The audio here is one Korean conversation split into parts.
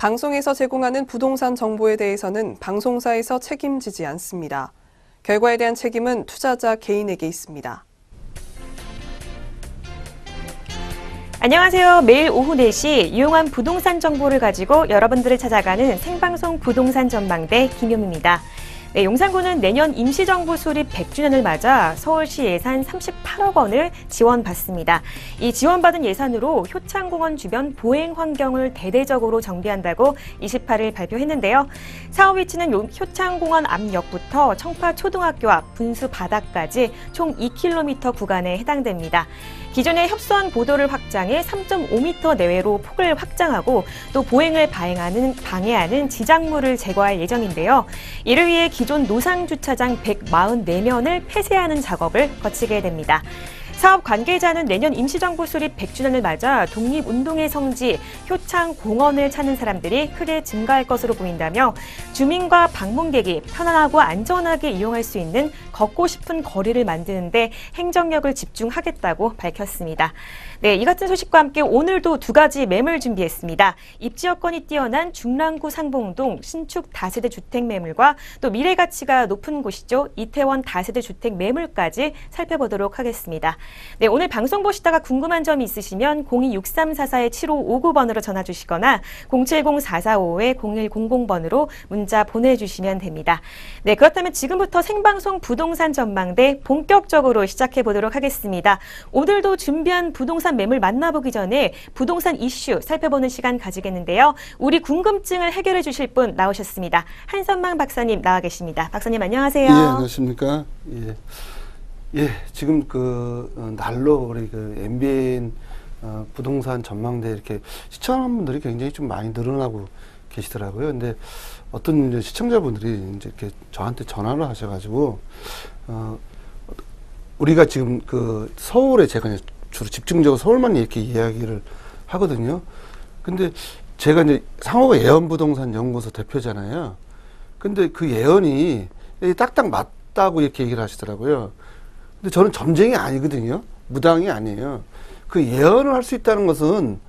방송에서 제공하는 부동산 정보에 대해서는 방송사에서 책임지지 않습니다. 결과에 대한 책임은 투자자 개인에게 있습니다. 안녕하세요. 매일 오후 4시 유용한 부동산 정보를 가지고 여러분들을 찾아가는 생방송 부동산 전망대 김효미입니다. 네, 용산구는 내년 임시정부 수립 100주년을 맞아 서울시 예산 38억 원을 지원받습니다. 이 지원받은 예산으로 효창공원 주변 보행 환경을 대대적으로 정비한다고 28일 발표했는데요. 사업 위치는 효창공원 앞역부터 청파초등학교 앞 분수바닥까지 총 2km 구간에 해당됩니다. 기존의 협소한 보도를 확장해 3.5m 내외로 폭을 확장하고 또 보행을 방해하는 지작물을 제거할 예정인데요. 이를 위해 기존 노상주차장 144면을 폐쇄하는 작업을 거치게 됩니다. 사업 관계자는 내년 임시정부 수립 100주년을 맞아 독립운동의 성지 효창공원을 찾는 사람들이 크게 증가할 것으로 보인다며 주민과 방문객이 편안하고 안전하게 이용할 수 있는 걷고 싶은 거리를 만드는 데 행정력을 집중하겠다고 밝혔습니다. 네, 이 같은 소식과 함께 오늘도 두 가지 매물 준비했습니다. 입지 여건이 뛰어난 중랑구 상봉동 신축 다세대 주택 매물과 또 미래 가치가 높은 곳이죠. 이태원 다세대 주택 매물까지 살펴보도록 하겠습니다. 네, 오늘 방송 보시다가 궁금한 점이 있으시면 026344-7559번으로 전화 주시거나 070-445-0100번으로 문자 보내주시면 됩니다. 네, 그렇다면 지금부터 생방송 부동산 전망대 본격적으로 시작해 보도록 하겠습니다. 오늘도 준비한 부동산 매물 만나보기 전에 부동산 이슈 살펴보는 시간 가지겠는데요. 우리 궁금증을 해결해 주실 분 나오셨습니다. 한선망 박사님 나와 계십니다. 박사님 안녕하세요. 예, 안녕하십니까. 예, 지금 날로 우리 MBN 부동산 전망대 이렇게 시청하는 분들이 굉장히 좀 많이 늘어나고 계시더라고요. 근데 어떤 이제 시청자분들이 이제 이렇게 저한테 전화를 하셔가지고, 우리가 지금 서울에 제가 이제 주로 집중적으로 서울만 이렇게 이야기를 하거든요. 근데 제가 이제 상호가 예언부동산 연구소 대표잖아요. 근데 그 예언이 딱딱 맞다고 이렇게 얘기를 하시더라고요. 근데 저는 점쟁이 아니거든요. 무당이 아니에요. 그 예언을 할 수 있다는 것은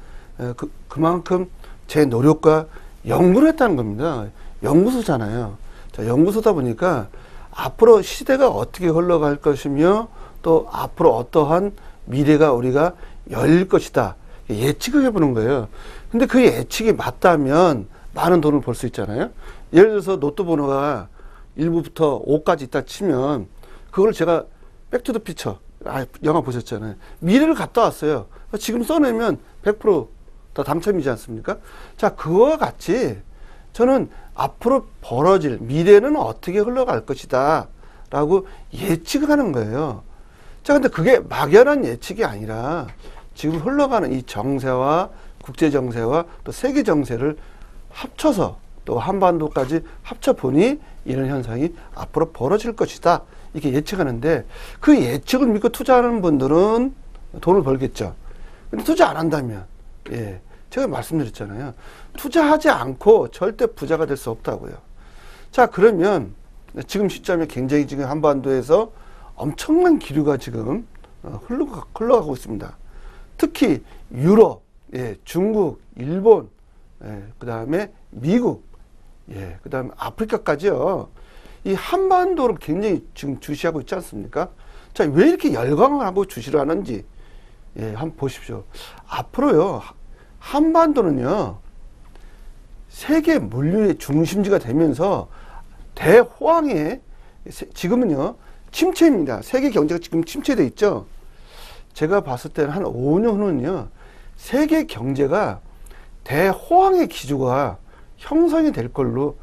그만큼 제 노력과 연구를 했다는 겁니다. 연구소잖아요. 자, 연구소다 보니까 앞으로 시대가 어떻게 흘러갈 것이며 또 앞으로 어떠한 미래가 우리가 열릴 것이다. 예측을 해보는 거예요. 근데 그 예측이 맞다면 많은 돈을 벌 수 있잖아요. 예를 들어서 로또 번호가 1부부터 5까지 있다 치면 그걸 제가 백투더피처 영화 보셨잖아요. 미래를 갔다 왔어요. 지금 써내면 100% 다 당첨이지 않습니까? 자, 그와 같이 저는 앞으로 벌어질 미래는 어떻게 흘러갈 것이다 라고 예측을 하는 거예요. 자, 근데 그게 막연한 예측이 아니라 지금 흘러가는 이 정세와 국제 정세와 또 세계 정세를 합쳐서 또 한반도까지 합쳐보니 이런 현상이 앞으로 벌어질 것이다. 이렇게 예측하는데 그 예측을 믿고 투자하는 분들은 돈을 벌겠죠. 근데 투자 안 한다면, 예, 제가 말씀드렸잖아요. 투자하지 않고 절대 부자가 될 수 없다고요. 자, 그러면 지금 시점에 굉장히 지금 한반도에서 엄청난 기류가 지금 흘러가고 있습니다. 특히 유럽, 예, 중국, 일본, 예, 그 다음에 미국, 예, 그 다음에 아프리카까지요. 이 한반도를 굉장히 지금 주시하고 있지 않습니까? 자, 왜 이렇게 열광을 하고 주시를 하는지, 예, 한번 보십시오. 앞으로요, 한반도는요, 세계 물류의 중심지가 되면서 대호황의, 지금은요, 침체입니다. 세계 경제가 지금 침체돼 있죠. 제가 봤을 때는 한 5년 후는요, 세계 경제가 대호황의 기조가 형성이 될 걸로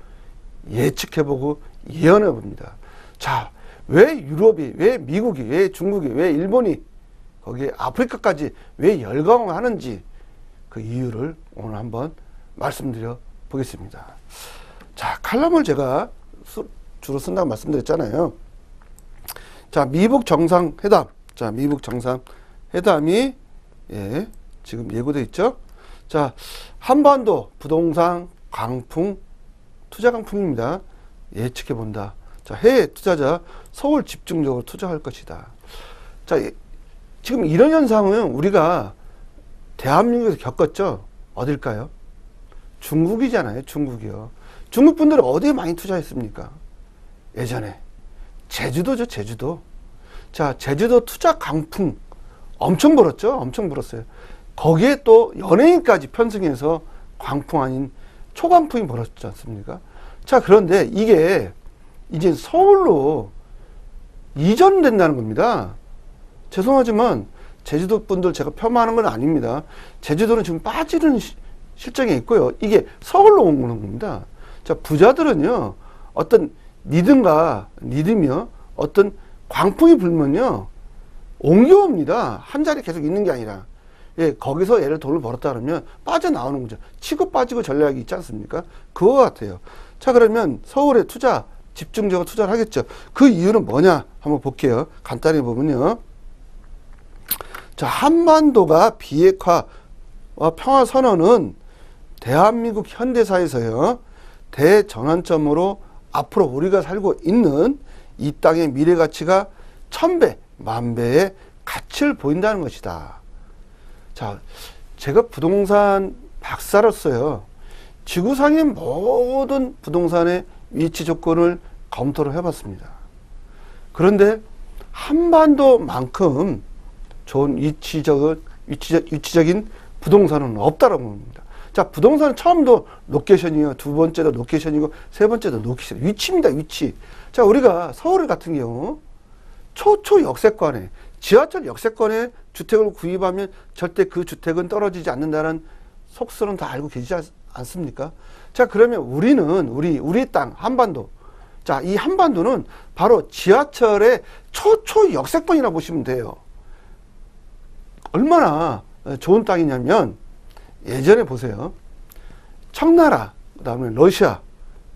예측해보고 예언해봅니다. 자, 왜 유럽이, 왜 미국이, 왜 중국이, 왜 일본이, 거기에 아프리카까지 왜 열광을 하는지 그 이유를 오늘 한번 말씀드려 보겠습니다. 자, 칼럼을 제가 주로 쓴다고 말씀드렸잖아요. 자, 미북 정상회담. 자, 미북 정상회담이, 예, 지금 예고돼 있죠. 자, 한반도 부동산 강풍, 투자 강풍입니다. 예측해 본다. 자, 해외 투자자 서울 집중적으로 투자할 것이다. 자, 지금 이런 현상은 우리가 대한민국에서 겪었죠. 어딜까요? 중국이잖아요. 중국이요. 중국 분들은 어디에 많이 투자했습니까? 예전에 제주도죠. 제주도. 자, 제주도 투자 강풍 엄청 불었죠. 엄청 불었어요. 거기에 또 연예인까지 편승해서 광풍 아닌 초광풍이 불었지 않습니까? 자, 그런데 이게 이제 서울로 이전된다는 겁니다. 죄송하지만 제주도 분들 제가 폄하하는 건 아닙니다. 제주도는 지금 빠지는 실정에 있고요. 이게 서울로 오는 겁니다. 자, 부자들은요, 어떤 리듬이요, 어떤 광풍이 불면요, 옮겨옵니다. 한 자리에 계속 있는 게 아니라. 예, 거기서 예를 돈을 벌었다 그러면 빠져나오는 거죠. 치고 빠지고 전략이 있지 않습니까? 그거 같아요. 자, 그러면 서울에 집중적으로 투자를 하겠죠. 그 이유는 뭐냐? 한번 볼게요. 간단히 보면요. 자, 한반도가 비핵화와 평화 선언은 대한민국 현대사에서요, 대전환점으로 앞으로 우리가 살고 있는 이 땅의 미래 가치가 1000배, 10,000배의 가치를 보인다는 것이다. 자, 제가 부동산 박사로서요, 지구상의 모든 부동산의 위치 조건을 검토를 해봤습니다. 그런데 한반도만큼 좋은 위치적인 부동산은 없다라고 봅니다. 자, 부동산은 처음도 로케이션이요, 두 번째도 로케이션이고, 세 번째도 로케이션. 위치입니다, 위치. 자, 우리가 서울 같은 경우, 초초 역세권에, 지하철 역세권에 주택을 구입하면 절대 그 주택은 떨어지지 않는다는 속설은 다 알고 계시지 않습니까? 자, 그러면 우리 땅, 한반도. 자, 이 한반도는 바로 지하철의 초초 역세권이라고 보시면 돼요. 얼마나 좋은 땅이냐면, 예전에 보세요. 청나라, 그 다음에 러시아,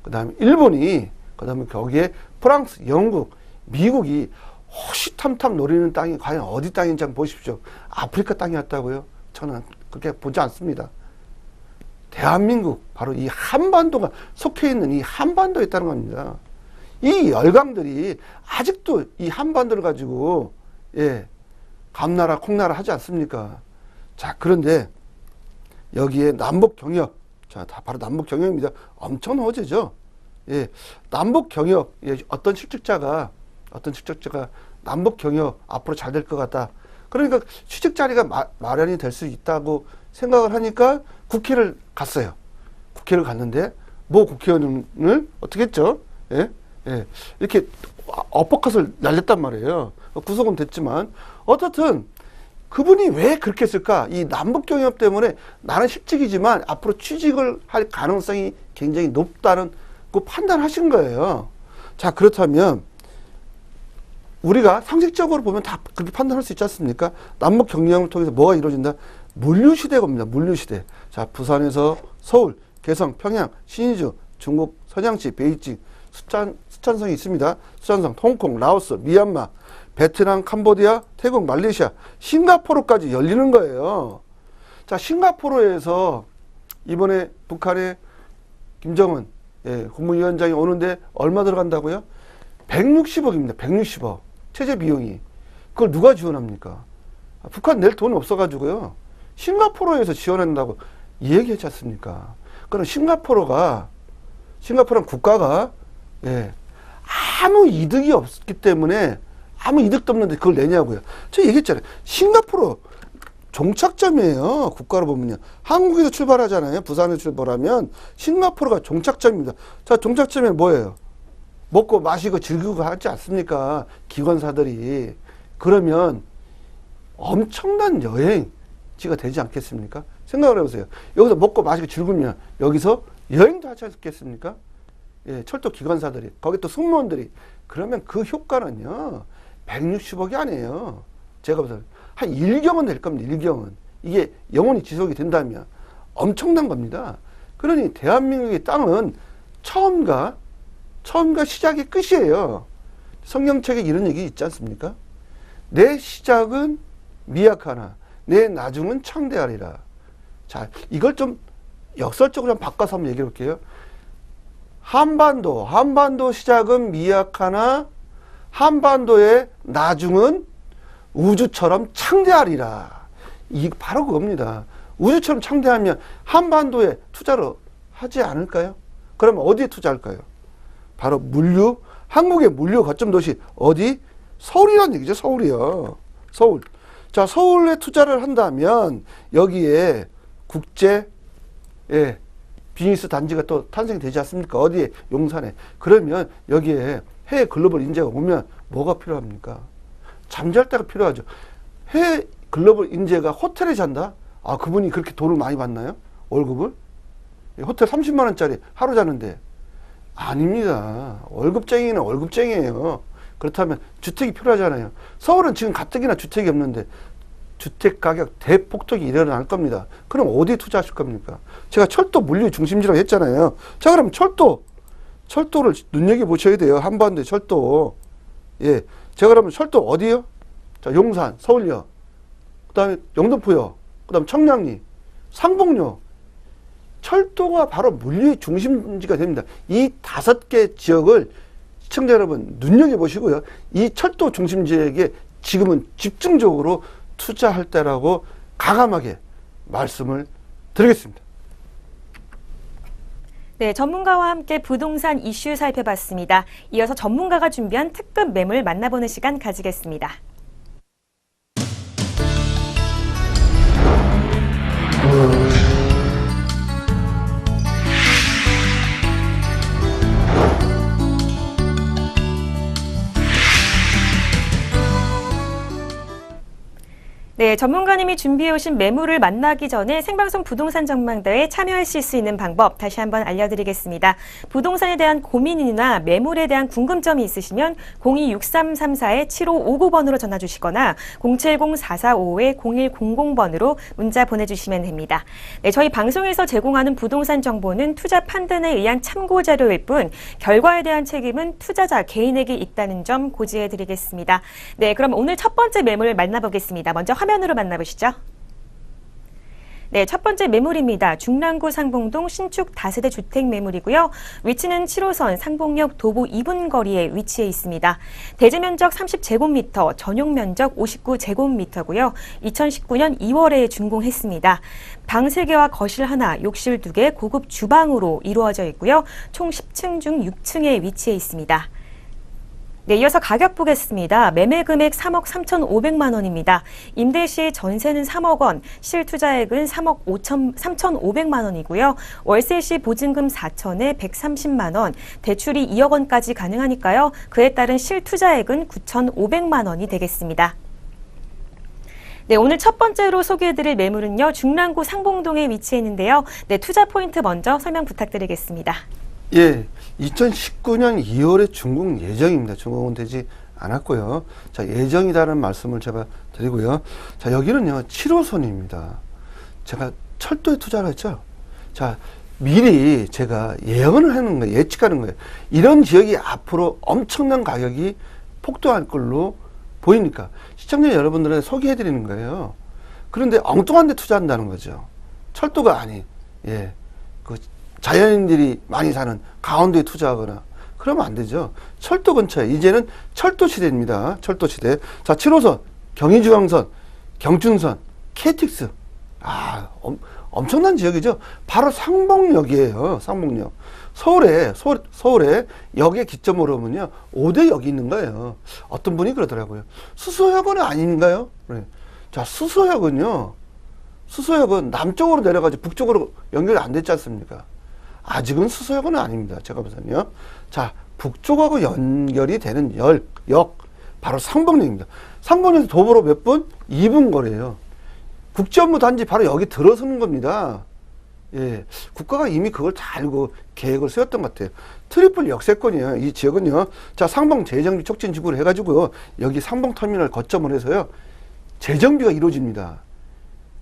그 다음에 일본이, 그 다음에 거기에 프랑스, 영국, 미국이 호시탐탐 노리는 땅이 과연 어디 땅인지 한번 보십시오. 아프리카 땅이었다고요? 저는 그렇게 보지 않습니다. 대한민국, 바로 이 한반도가 속해 있는 이 한반도에 있다는 겁니다. 이 열강들이 아직도 이 한반도를 가지고, 예, 감나라, 콩나라 하지 않습니까? 자, 그런데 여기에 남북 경협, 자, 다 바로 남북 경협입니다. 엄청난 호재죠. 예, 남북 경협, 예, 어떤 실직자가 남북 경협 앞으로 잘 될 것 같다. 그러니까 취직 자리가 마련이 될 수 있다고 생각을 하니까 국회를 갔어요. 국회를 갔는데 뭐 국회의원을 어떻게 했죠? 예, 예, 이렇게 어퍼컷을 날렸단 말이에요. 구속은 됐지만 어떻든. 그분이 왜 그렇게 했을까? 이 남북경협 때문에 나는 실직이지만 앞으로 취직을 할 가능성이 굉장히 높다는 그 판단하신 거예요. 자, 그렇다면 우리가 상식적으로 보면 다 그렇게 판단할 수 있지 않습니까? 남북경협을 통해서 뭐가 이루어진다? 물류시대가 옵니다. 물류시대. 자, 부산에서 서울, 개성, 평양, 신의주, 중국, 선양시, 베이징, 수찬성이 있습니다. 수찬성, 홍콩, 라오스, 미얀마, 베트남, 캄보디아, 태국, 말레이시아, 싱가포르까지 열리는 거예요. 자, 싱가포르에서 이번에 북한의 김정은, 예, 국무위원장이 오는데 얼마 들어간다고요? 160억입니다. 160억. 체제 비용이. 그걸 누가 지원합니까? 북한 낼 돈이 없어가지고요. 싱가포르에서 지원한다고 얘기했지 않습니까? 그럼 싱가포르는 국가가, 예, 아무 이득이 없기 때문에 아무 이득도 없는데 그걸 내냐고요. 저 얘기했잖아요. 싱가포르 종착점이에요. 국가로 보면요. 한국에서 출발하잖아요. 부산에서 출발하면 싱가포르가 종착점입니다. 자, 종착점이 뭐예요? 먹고 마시고 즐기고 하지 않습니까? 기관사들이. 그러면 엄청난 여행지가 되지 않겠습니까? 생각을 해보세요. 여기서 먹고 마시고 즐기면 여기서 여행도 하지 않겠습니까? 예, 철도 기관사들이. 거기 또 승무원들이. 그러면 그 효과는요. 160억이 아니에요. 제가 봐서 한 1경은 될 겁니다. 1경은. 이게 영원히 지속이 된다면 엄청난 겁니다. 그러니 대한민국의 땅은 처음과 시작이 끝이에요. 성경책에 이런 얘기 있지 않습니까? 내 시작은 미약하나 내 나중은 창대하리라. 자, 이걸 좀 역설적으로 좀 바꿔서 한번 얘기해 볼게요. 한반도 시작은 미약하나 한반도의 나중은 우주처럼 창대하리라. 이게 바로 그겁니다. 우주처럼 창대하면 한반도에 투자를 하지 않을까요? 그러면 어디에 투자할까요? 바로 물류, 한국의 물류 거점 도시 어디? 서울이라는 얘기죠. 서울이요. 서울. 자, 서울에 투자를 한다면 여기에 국제 비즈니스 단지가 또 탄생이 되지 않습니까? 어디에? 용산에. 그러면 여기에 해외 글로벌 인재가 오면 뭐가 필요합니까? 잠잘 데가 필요하죠. 해외 글로벌 인재가 호텔에 잔다? 아, 그분이 그렇게 돈을 많이 받나요? 월급을? 호텔 30만 원짜리 하루 자는데. 아닙니다. 월급쟁이는 월급쟁이에요. 그렇다면 주택이 필요하잖아요. 서울은 지금 가뜩이나 주택이 없는데 주택 가격 대폭등이 일어날 겁니다. 그럼 어디에 투자하실 겁니까? 제가 철도 물류 중심지라고 했잖아요. 자, 그럼 철도를 눈여겨보셔야 돼요. 한반도의 철도. 예. 제가 그러면 철도 어디요? 자, 용산, 서울요. 그 다음에 영등포요. 그 다음에 청량리, 상봉요. 철도가 바로 물류의 중심지가 됩니다. 이 5개 지역을 시청자 여러분 눈여겨보시고요. 이 철도 중심지에게 지금은 집중적으로 투자할 때라고 과감하게 말씀을 드리겠습니다. 네, 전문가와 함께 부동산 이슈 살펴봤습니다. 이어서 전문가가 준비한 특급 매물 만나보는 시간 가지겠습니다. 네, 전문가님이 준비해 오신 매물을 만나기 전에 생방송 부동산 전망대에 참여하실 수 있는 방법 다시 한번 알려드리겠습니다. 부동산에 대한 고민이나 매물에 대한 궁금점이 있으시면 026334-7559번으로 전화 주시거나 070-4455-0100번으로 문자 보내주시면 됩니다. 네, 저희 방송에서 제공하는 부동산 정보는 투자 판단에 의한 참고 자료일 뿐 결과에 대한 책임은 투자자 개인에게 있다는 점 고지해 드리겠습니다. 네, 그럼 오늘 첫 번째 매물 만나보겠습니다. 먼저 화면으로 만나보시죠. 네, 첫 번째 매물입니다. 중랑구 상봉동 신축 다세대 주택 매물이고요. 위치는 7호선 상봉역 도보 2분 거리에 위치해 있습니다. 대지 면적 30제곱미터, 전용 면적 59제곱미터고요. 2019년 2월에 준공했습니다. 방 3개와 거실 하나, 욕실 2개, 고급 주방으로 이루어져 있고요. 총 10층 중 6층에 위치해 있습니다. 네, 이어서 가격 보겠습니다. 매매 금액 3억 3,500만 원입니다. 임대 시 전세는 3억 원, 실투자액은 3억 3,500만 원이고요. 월세 시 보증금 4천에 130만 원, 대출이 2억 원까지 가능하니까요. 그에 따른 실투자액은 9,500만 원이 되겠습니다. 네, 오늘 첫 번째로 소개해드릴 매물은요. 중랑구 상봉동에 위치해 있는데요. 네, 투자 포인트 먼저 설명 부탁드리겠습니다. 예, 2019년 2월에 준공 예정입니다. 준공은 되지 않았고요. 자, 예정이라는 말씀을 제가 드리고요. 자, 여기는요, 7호선입니다. 제가 철도에 투자를 했죠. 자, 미리 제가 예언을 하는 거예요. 예측하는 거예요. 이런 지역이 앞으로 엄청난 가격이 폭등할 걸로 보이니까 시청자 여러분들한테 소개해 드리는 거예요. 그런데 엉뚱한 데 투자한다는 거죠. 철도가 아닌, 예, 자연인들이 많이 사는 강원도에 투자하거나 그러면 안 되죠. 철도 근처에 이제는 철도 시대입니다. 철도 시대. 자, 7호선, 경의중앙선, 경춘선, KTX. 아, 엄청난 지역이죠. 바로 상봉역이에요. 상봉역. 서울에 역의 기점으로 보면요, 5대 역이 있는 거예요. 어떤 분이 그러더라고요. 수서역은 아닌가요? 네. 자, 수서역은 남쪽으로 내려가지 북쪽으로 연결이 안 됐지 않습니까? 아직은 수서역은 아닙니다. 제가 보선요. 자, 북쪽하고 연결이 되는 역, 바로 상봉역입니다. 상봉역에서 도보로 몇 분? 2분 거리예요. 국제업무 단지 바로 여기 들어서는 겁니다. 예, 국가가 이미 그걸 다 알고 계획을 세웠던 것 같아요. 트리플 역세권이에요. 이 지역은요. 자, 상봉 재정비 촉진 지구로 해가지고요. 여기 상봉터미널 거점으로 해서요. 재정비가 이루어집니다.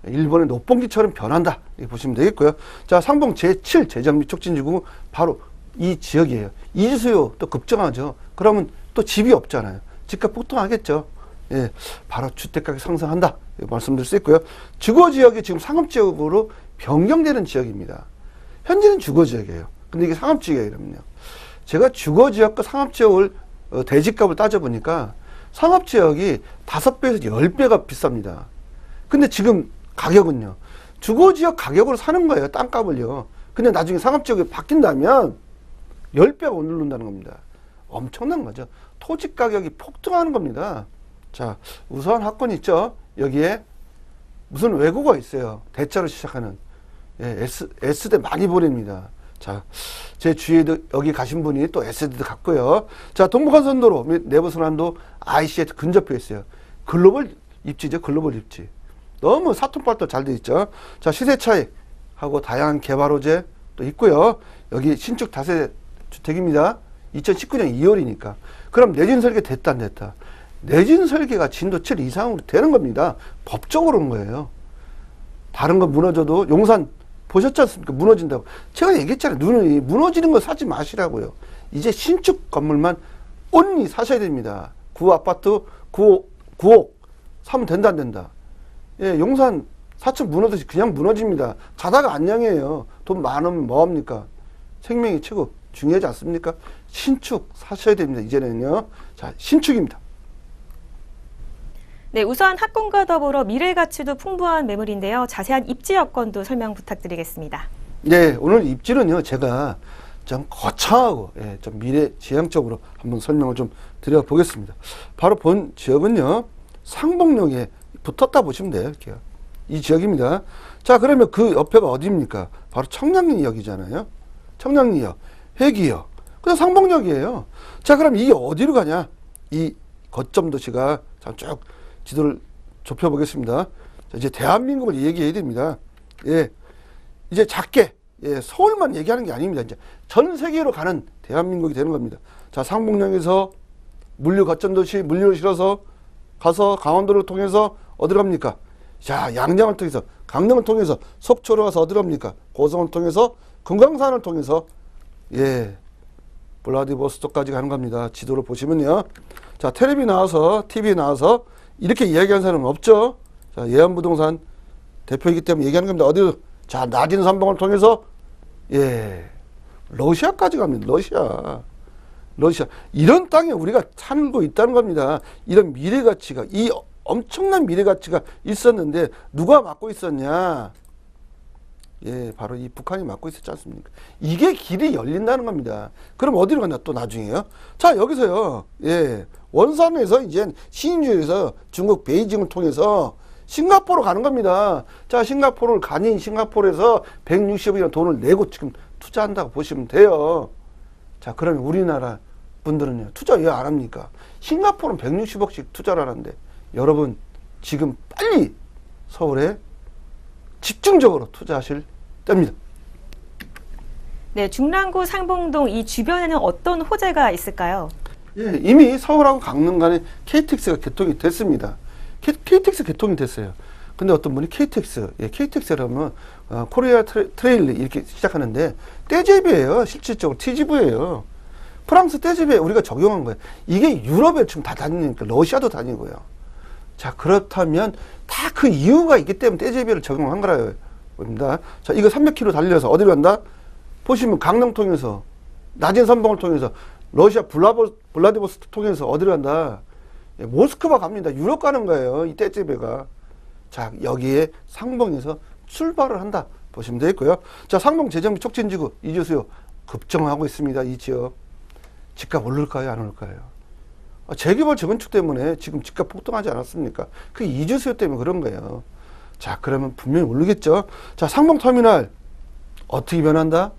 일본의 녹봉지처럼 변한다. 이렇게 보시면 되겠고요. 자, 상봉 제7 재정비 촉진지구 바로 이 지역이에요. 이주수요 또 급증하죠. 그러면 또 집이 없잖아요. 집값 폭등하겠죠. 예, 바로 주택가격 상승한다. 말씀드릴 수 있고요. 주거지역이 지금 상업지역으로 변경되는 지역입니다. 현재는 주거지역이에요. 근데 이게 상업지역이거든요. 제가 주거지역과 상업지역을 대지값을 따져보니까 상업지역이 5배에서 10배가 비쌉니다. 근데 지금 가격은요, 주거지역 가격으로 사는 거예요. 땅값을요. 근데 나중에 상업지역이 바뀐다면 10배가 오른다는 겁니다. 엄청난 거죠. 토지 가격이 폭등하는 겁니다. 자, 우선 학권 있죠. 여기에 무슨 외고가 있어요. 대자로 시작하는. 예, S대 많이 보냅니다. 자, 제 주위에도 여기 가신 분이 또 S대도 갔고요. 자, 동북한선도로 및 내부순환도 IC에 근접해 있어요. 글로벌 입지죠. 글로벌 입지. 너무 사통팔도 잘 돼 있죠. 자, 시세 차익하고 다양한 개발 호재 또 있고요. 여기 신축 다세대 주택입니다. 2019년 2월이니까. 그럼 내진 설계 됐다 안 됐다? 내진 설계가 진도 7 이상으로 되는 겁니다. 법적으로 온 거예요. 다른 거 무너져도 용산 보셨지 않습니까? 무너진다고. 제가 얘기했잖아요. 눈이 무너지는 거 사지 마시라고요. 이제 신축 건물만 온리 사셔야 됩니다. 구 아파트 9억 사면 된다 안 된다. 예, 용산 4층 무너듯이 그냥 무너집니다. 자다가 안녕이에요. 돈 많으면 뭐합니까? 생명이 최고 중요하지 않습니까? 신축 사셔야 됩니다. 이제는요. 자, 신축입니다. 네, 우선 학군과 더불어 미래 가치도 풍부한 매물인데요. 자세한 입지 여건도 설명 부탁드리겠습니다. 네, 오늘 입지는요, 제가 좀 거창하고, 예, 좀 미래지향적으로 한번 설명을 좀 드려보겠습니다. 바로 본 지역은요, 상봉역에 붙었다 보시면 돼요, 이렇게요. 이 지역입니다. 자, 그러면 그 옆에가 어디입니까? 바로 청량리역이잖아요. 청량리역, 회기역, 그냥 상봉역이에요. 자, 그럼 이게 어디로 가냐? 이 거점 도시가 쭉 지도를 좁혀보겠습니다. 자, 이제 대한민국을 얘기해야 됩니다. 예, 이제 작게, 예, 서울만 얘기하는 게 아닙니다. 이제 전 세계로 가는 대한민국이 되는 겁니다. 자, 상봉역에서 물류 거점 도시, 물류를 실어서 가서 강원도를 통해서 어디로 갑니까? 자, 양양을 통해서, 강릉을 통해서 속초로 가서 어디로 갑니까? 고성을 통해서, 금강산을 통해서, 예, 블라디보스토크까지 가는 겁니다. 지도를 보시면요. 자, 텔레비 나와서, TV 나와서 이렇게 이야기하는 사람은 없죠. 자, 예안부동산 대표이기 때문에 얘기하는 겁니다. 어디로? 자, 낮은 산봉을 통해서, 예, 러시아까지 갑니다. 러시아. 이런 땅에 우리가 살고 있다는 겁니다. 이런 미래 가치가, 이 엄청난 미래 가치가 있었는데, 누가 맡고 있었냐? 예, 바로 이 북한이 맡고 있었지 않습니까? 이게 길이 열린다는 겁니다. 그럼 어디로 갔나 또 나중에요? 자, 여기서요, 예, 원산에서 이제 신주에서 중국 베이징을 통해서 싱가포르 가는 겁니다. 자, 싱가포르를 가니 싱가포르에서 160억이라는 돈을 내고 지금 투자한다고 보시면 돼요. 자, 그러면 우리나라 분들은요, 투자 왜 안 합니까? 싱가포르는 160억씩 투자를 하는데, 여러분, 지금 빨리 서울에 집중적으로 투자하실 때입니다. 네, 중랑구 상봉동 이 주변에는 어떤 호재가 있을까요? 예, 이미 서울하고 강릉 간에 KTX가 개통이 됐습니다. KTX 개통이 됐어요. 근데 어떤 분이 KTX, 예, KTX라면 코리아 트레일 이렇게 시작하는데 떼제비예요. 실질적으로 TGV예요. 프랑스 떼제비에 우리가 적용한 거예요. 이게 유럽에 지금 다 다니니까 러시아도 다니고요. 자, 그렇다면 다 그 이유가 있기 때문에 떼제비를 적용한 거라요. 봅니다. 자, 이거 300km 달려서 어디로 간다? 보시면 강릉 통해서, 낮은 선봉을 통해서, 러시아 블라디보스토크 통해서 어디로 간다? 예, 모스크바 갑니다. 유럽 가는 거예요. 이 떼제비가. 자, 여기에 상봉에서 출발을 한다. 보시면 되겠고요. 자, 상봉 재정비 촉진지구 이주수요. 급증하고 있습니다. 이 지역. 집값 오를까요? 안 오를까요? 재개발 재건축 때문에 지금 집값 폭등하지 않았습니까? 그 이주 수요 때문에 그런 거예요. 자, 그러면 분명히 오르겠죠. 자, 상봉터미널 어떻게 변한다?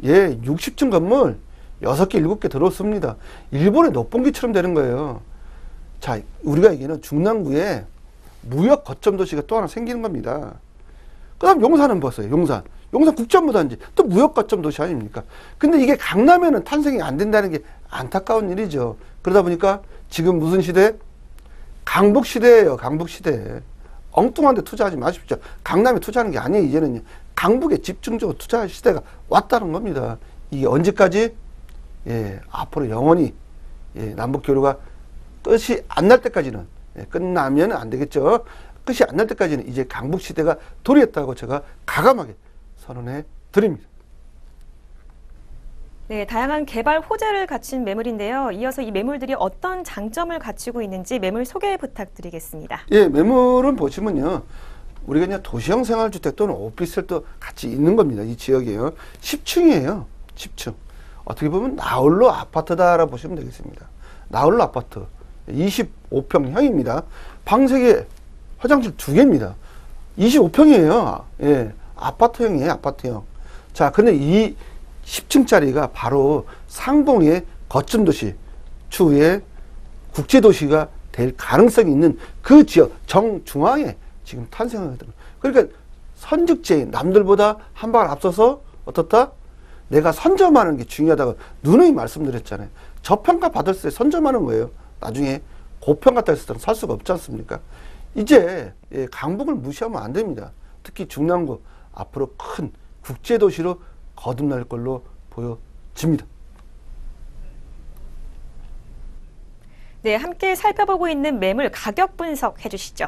예, 60층 건물 6개, 7개 들어왔습니다. 일본의 녹봉기처럼 되는 거예요. 자, 우리가 얘기하는 중랑구에 무역 거점 도시가 또 하나 생기는 겁니다. 그 다음 용산은 보세요. 용산 국제업무단지 또 무역 거점 도시 아닙니까? 근데 이게 강남에는 탄생이 안 된다는 게 안타까운 일이죠. 그러다 보니까 지금 무슨 시대? 강북 시대예요. 강북 시대. 엉뚱한 데 투자하지 마십시오. 강남에 투자하는 게 아니에요. 이제는요. 강북에 집중적으로 투자할 시대가 왔다는 겁니다. 이게 언제까지? 예, 앞으로 영원히, 예, 남북교류가 끝이 안 날 때까지는, 예, 끝나면 안 되겠죠. 끝이 안 날 때까지는 이제 강북 시대가 도래했다고 제가 가감하게 선언해 드립니다. 네, 다양한 개발 호재를 갖춘 매물인데요. 이어서 이 매물들이 어떤 장점을 갖추고 있는지 매물 소개 부탁드리겠습니다. 예, 매물은 보시면요. 우리가 그냥 도시형 생활주택 또는 오피스텔도 같이 있는 겁니다. 이 지역이에요. 10층이에요. 10층. 어떻게 보면 나홀로 아파트다라고 보시면 되겠습니다. 나홀로 아파트. 25평형입니다. 방 3개, 화장실 2개입니다. 25평이에요. 예. 아파트형이에요. 아파트형. 자, 근데 이 10층짜리가 바로 상봉의 거점 도시, 추후에 국제도시가 될 가능성이 있는 그 지역 정중앙에 지금 탄생하거든요. 그러니까 선직제인 남들보다 한 발 앞서서 어떻다? 내가 선점하는 게 중요하다고 누누이 말씀드렸잖아요. 저평가 받을 때 선점하는 거예요. 나중에 고평가 됐을 때는 살 수가 없지 않습니까? 이제 강북을 무시하면 안 됩니다. 특히 중랑구 앞으로 큰 국제도시로 거듭날 걸로 보여집니다. 네, 함께 살펴보고 있는 매물 가격 분석해 주시죠.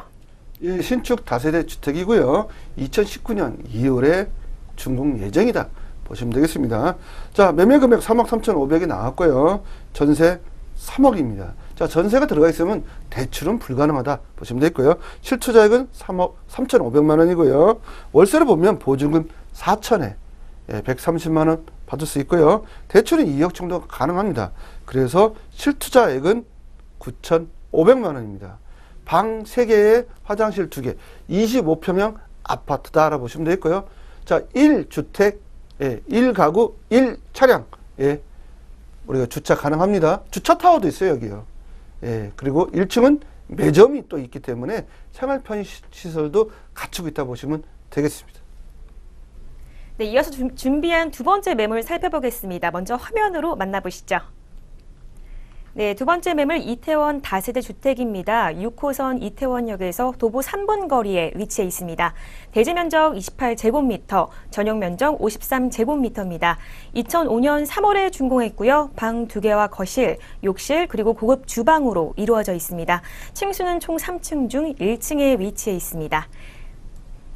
예, 신축 다세대 주택이고요. 2019년 2월에 준공 예정이다 보시면 되겠습니다. 자, 매매 금액 3억 3,500이 나왔고요. 전세 3억입니다. 자, 전세가 들어가 있으면 대출은 불가능하다 보시면 되겠고요. 실투자액은 3억 3,500만 원이고요. 월세를 보면 보증금 4천에 130만 원 받을 수 있고요. 대출은 2억 정도 가능합니다. 그래서 실투자액은 9,500만 원입니다. 방 3개에 화장실 2개, 25평형 아파트다라고 보시면 되겠고요. 자, 1주택, 1가구, 1차량, 우리가 주차 가능합니다. 주차 타워도 있어요, 여기요. 그리고 1층은 매점이 또 있기 때문에 생활 편의시설도 갖추고 있다 보시면 되겠습니다. 네, 이어서 준비한 두 번째 매물 살펴보겠습니다. 먼저 화면으로 만나보시죠. 네, 두 번째 매물 이태원 다세대 주택입니다. 6호선 이태원역에서 도보 3분 거리에 위치해 있습니다. 대지 면적 28제곱미터, 전용 면적 53제곱미터입니다. 2005년 3월에 준공했고요. 방 2개와 거실, 욕실, 그리고 고급 주방으로 이루어져 있습니다. 층수는 총 3층 중 1층에 위치해 있습니다.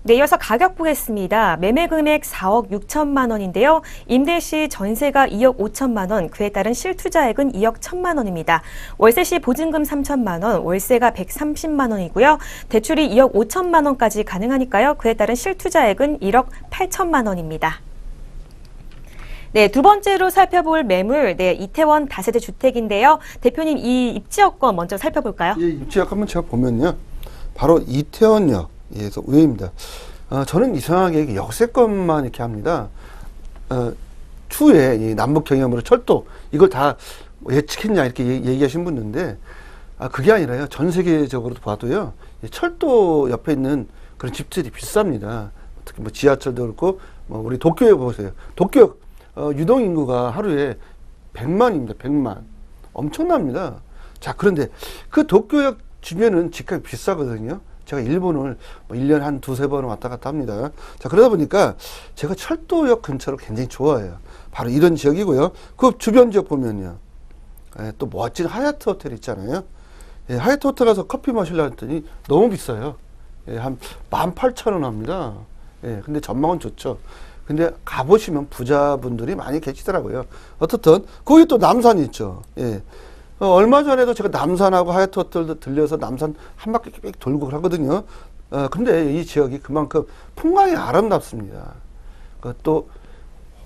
네, 이어서 가격 보겠습니다. 매매 금액 4억 6천만 원인데요. 임대 시 전세가 2억 5천만 원, 그에 따른 실투자액은 2억 1천만 원입니다. 월세 시 보증금 3천만 원, 월세가 130만 원이고요. 대출이 2억 5천만 원까지 가능하니까요. 그에 따른 실투자액은 1억 8천만 원입니다. 네, 두 번째로 살펴볼 매물, 이태원 다세대 주택인데요. 대표님, 이 입지 여건 먼저 살펴볼까요? 예, 입지 여건 제가 보면요. 바로 이태원역에서 우회입니다. 저는 이상하게 역세권만 이렇게 합니다. 추후에 이 남북 경협으로 철도, 이걸 다 예측했냐 이렇게 얘기하신 분 있는데, 그게 아니라요. 전 세계적으로 봐도요. 철도 옆에 있는 그런 집들이 비쌉니다. 특히 뭐 지하철도 그렇고, 뭐 우리 도쿄에 보세요. 도쿄 유동인구가 하루에 100만입니다. 100만. 엄청납니다. 자, 그런데 그 도쿄역 주변은 집값이 비싸거든요. 제가 일본을 뭐 1년에 한 2-3번 왔다 갔다 합니다. 자, 그러다 보니까 제가 철도역 근처를 굉장히 좋아해요. 바로 이런 지역이고요. 그 주변 지역 보면요. 또 멋진 하얏트 호텔 있잖아요. 하얏트 호텔 가서 커피 마시려 했더니 너무 비싸요. 한 18,000원 합니다. 근데 전망은 좋죠. 근데 가보시면 부자분들이 많이 계시더라고요. 어떻든 거기 또 남산이 있죠. 얼마 전에도 제가 남산하고 하얏트 호텔도 들려서 남산 한 바퀴 빽 돌고 하거든요. 근데 이 지역이 그만큼 풍광이 아름답습니다. 또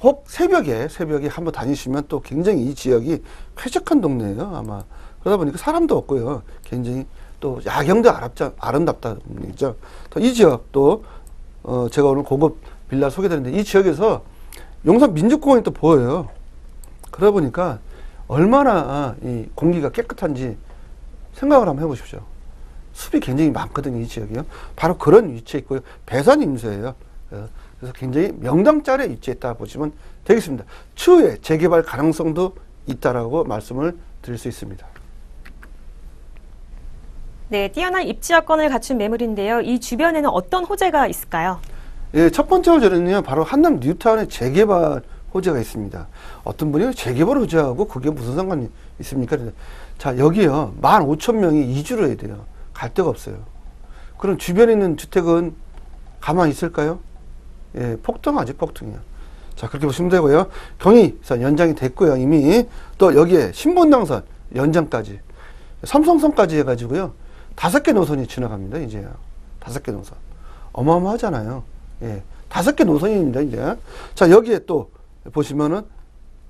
혹 새벽에 한번 다니시면 또 굉장히 이 지역이 쾌적한 동네예요. 아마 그러다 보니까 사람도 없고요. 굉장히 또 야경도 아름답다는 얘기죠. 이 지역도 제가 오늘 고급 빌라 소개드렸는데 이 지역에서 용산 민족공원이 또 보여요. 그러다 보니까 얼마나 이 공기가 깨끗한지 생각을 한번 해보십시오. 숲이 굉장히 많거든요, 이 지역이요. 바로 그런 위치에 있고요. 배산 임수예요. 그래서 굉장히 명당 자리에 위치했다 보시면 되겠습니다. 추후에 재개발 가능성도 있다라고 말씀을 드릴 수 있습니다. 네, 뛰어난 입지 여건을 갖춘 매물인데요. 이 주변에는 어떤 호재가 있을까요? 예, 첫 번째 호재는요, 바로 한남 뉴타운의 재개발 호재가 있습니다. 어떤 분이 재개발 호재하고 그게 무슨 상관이 있습니까? 자, 여기요, 15,000명이 이주를 해야 돼요. 갈 데가 없어요. 그럼 주변에 있는 주택은 가만히 있을까요? 폭등하지, 폭등이요. 자, 그렇게 보시면 되고요. 경의선 연장이 됐고요, 이미. 또 여기에 신분당선 연장까지, 삼성선까지 해가지고요. 5개 노선이 지나갑니다, 이제요. 5개 노선. 어마어마하잖아요. 예. 5개 노선입니다, 이제. 자, 여기에 또 보시면은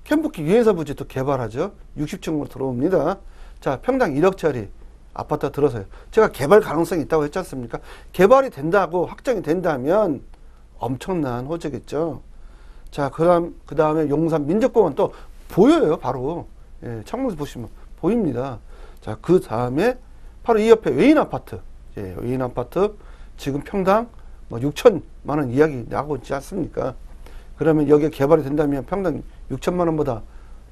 켄부키 유엔사 부지 또 개발하죠. 60층으로 들어옵니다. 자, 평당 1억짜리 아파트가 들어서요. 제가 개발 가능성이 있다고 했지 않습니까? 개발이 된다고 확정이 된다면 엄청난 호재겠죠. 자, 그 다음에 용산 민족공원 또 보여요, 바로. 예, 창문에서 보시면 보입니다. 자, 그 다음에 바로 이 옆에 외인 아파트. 예, 외인 아파트 지금 평당 뭐 6천만 원 이야기 나오고 있지 않습니까? 그러면 여기에 개발이 된다면 평당 6천만 원보다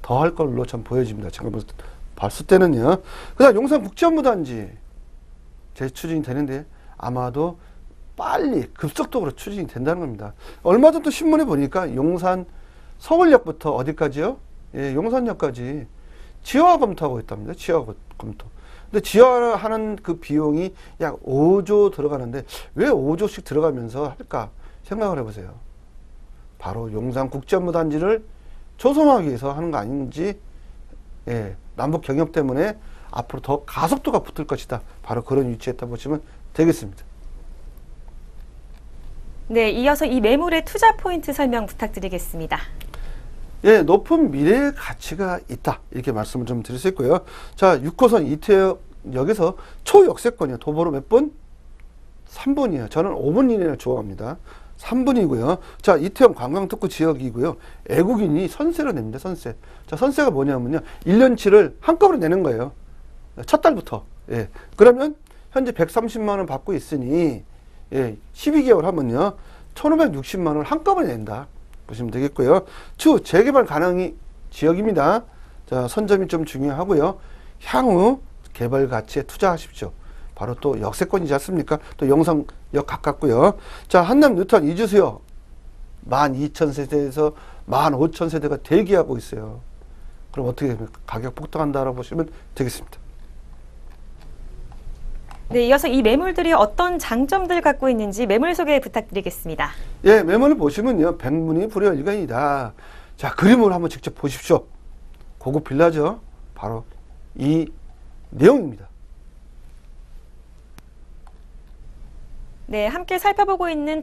더 할 걸로 전 보여집니다. 제가 봤을 때는요. 그 다음 용산 국제업무단지 재추진이 되는데 아마도 빨리 급속도로 추진이 된다는 겁니다. 얼마 전도 신문에 보니까 용산 서울역부터 어디까지요? 예, 용산역까지 지하화 검토하고 있답니다. 지하화 검토. 근데 지하화하는 그 비용이 약 5조 들어가는데 왜 5조씩 들어가면서 할까 생각을 해보세요. 바로 용산 국제업무단지를 조성하기 위해서 하는 거 아닌지, 예, 남북 경협 때문에 앞으로 더 가속도가 붙을 것이다. 바로 그런 위치에 있다 보시면 되겠습니다. 네, 이어서 이 매물의 투자 포인트 설명 부탁드리겠습니다. 예, 높은 미래의 가치가 있다. 이렇게 말씀을 좀 드릴 수 있고요. 자, 6호선 이태역에서 초역세권이요. 도보로 몇 분? 3분이에요. 저는 5분 이내를 좋아합니다. 3분이고요. 자, 이태원 관광특구 지역이고요. 애국인이 선세를 냅니다. 선세. 자, 선세가 뭐냐면요. 1년치를 한꺼번에 내는 거예요. 첫 달부터. 예. 그러면 현재 130만 원 받고 있으니, 예, 12개월 하면요. 1,560만 원을 한꺼번에 낸다. 보시면 되겠고요. 추후 재개발 가능한 지역입니다. 자, 선점이 좀 중요하고요. 향후 개발 가치에 투자하십시오. 바로 또 역세권이지 않습니까? 또 영상역 가깝고요. 자, 한남 뉴타운 이주수요. 12,000세대에서 15,000세대가 대기하고 있어요. 그럼 어떻게 됩니까? 가격 폭등한다라고 보시면 되겠습니다. 네, 이어서 이 매물들이 어떤 장점들 갖고 있는지 매물 소개 부탁드리겠습니다. 예, 매물을 보시면요. 백문이 불여일견이다. 자, 그림을 한번 직접 보십시오. 고급 빌라죠. 바로 이 내용입니다. 네, 함께 살펴보고 있는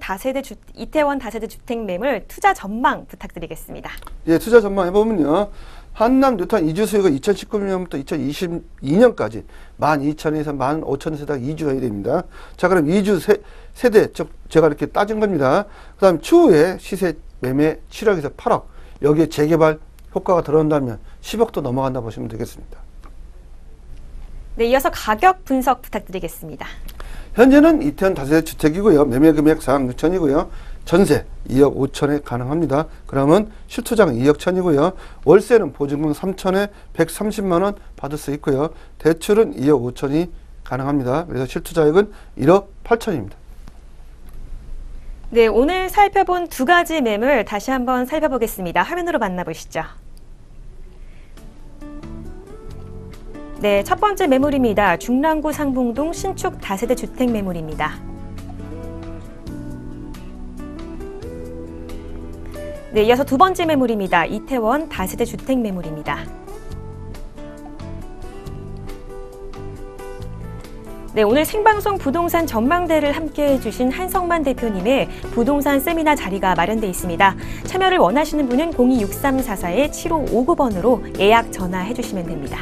이태원 다세대 주택 매물 투자 전망 부탁드리겠습니다. 예, 투자 전망 해보면요. 한남 뉴타운 이주 수요가 2019년부터 2022년까지 12,000에서 15,000세대가 이주해야 됩니다. 자, 그럼 이주 세대, 즉 제가 이렇게 따진 겁니다. 그 다음 추후에 시세 매매 7억에서 8억, 여기에 재개발 효과가 들어온다면 10억도 넘어간다 보시면 되겠습니다. 네, 이어서 가격 분석 부탁드리겠습니다. 현재는 이태원 다세대 주택이고요. 매매 금액 4억 6천이고요. 전세 2억 5천에 가능합니다. 그러면 실투자금 2억 1천이고요. 월세는 보증금 3천에 130만 원 받을 수 있고요. 대출은 2억 5천이 가능합니다. 그래서 실투자액은 1억 8천입니다. 네, 오늘 살펴본 두 가지 매물 다시 한번 살펴보겠습니다. 화면으로 만나보시죠. 네, 첫 번째 매물입니다. 중랑구 상봉동 신축 다세대 주택 매물입니다. 네, 이어서 두 번째 매물입니다. 이태원 다세대 주택 매물입니다. 네, 오늘 생방송 부동산 전망대를 함께해 주신 한성만 대표님의 부동산 세미나 자리가 마련돼 있습니다. 참여를 원하시는 분은 026344-7559번으로 예약 전화해 주시면 됩니다.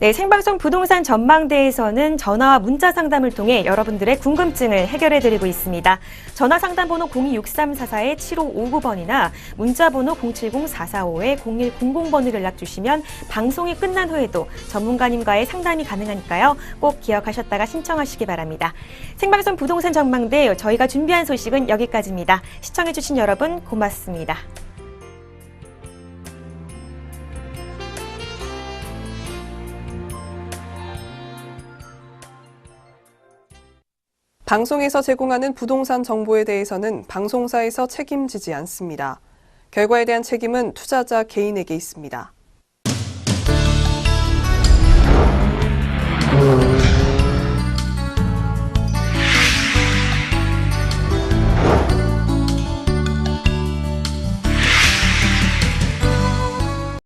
네, 생방송 부동산 전망대에서는 전화와 문자 상담을 통해 여러분들의 궁금증을 해결해드리고 있습니다. 전화 상담 번호 026344-7559번이나 문자 번호 070-445-0100번으로 연락 주시면 방송이 끝난 후에도 전문가님과의 상담이 가능하니까요. 꼭 기억하셨다가 신청하시기 바랍니다. 생방송 부동산 전망대 저희가 준비한 소식은 여기까지입니다. 시청해주신 여러분 고맙습니다. 방송에서 제공하는 부동산 정보에 대해서는 방송사에서 책임지지 않습니다. 결과에 대한 책임은 투자자 개인에게 있습니다.